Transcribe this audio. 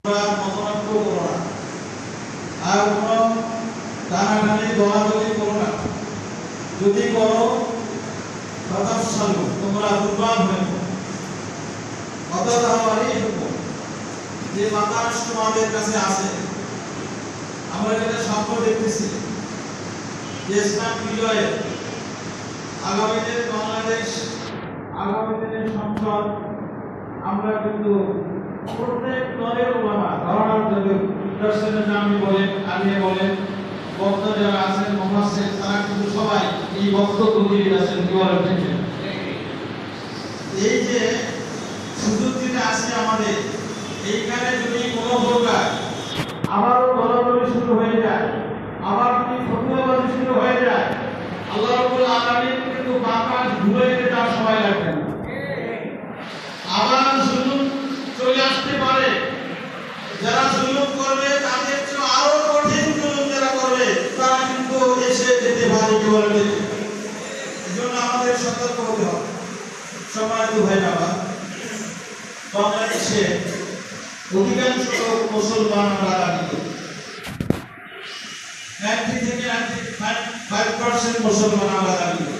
মতামত করো না, আর কোনো টানাটানি দলাদলি করো না। যদি করো তোমরা দুর্বল হয়ে যে বাতাস তোমাদের কাছে আছে। আমরা যেটা স্বপ্ন দেখতেছি যে ইসলাম বিজয়ে আগামী দিনে বাংলাদেশ, আগামী দিনের সংসদ, আমরা কিন্তু প্রত্যেক দলের ওলামা ধারণার যদি দর্শনের নামে বলেন, আলিয়া বলেন, বক্ত যারা আছেন, মুফাসসির, তারা কিন্তু সবাই এই বক্তব্য দিয়ে আছেন। কি বলেন ঠিক? এই যে সুযোগ যেটা আছে আমাদের এইখানে, যদি কোনো প্রকার আবারও দলাদলি শুরু হয়ে যায়, আবার যদি ফতোয়াবাজি শুরু হয়ে যায়, আল্লাহ রাব্বুল আলামিন কিন্তু বাতাস ঘুরে দেওয়ার সময় লাগবে না। আবার জুলুম চলে আসতে পারে। যারা জুলুম করবে তাদের চেয়ে আরো কঠিন জুলুম যারা করবে তারা কিন্তু এসে যেতে পারে। কি বলবে? এজন্য আমাদের সতর্ক হতে হবে। সম্মানিত ভাইরা, বাংলাদেশে অধিকাংশ লোক মুসলমান রাজনীতি, 90 থেকে 95% মুসলমান রাজনীতি।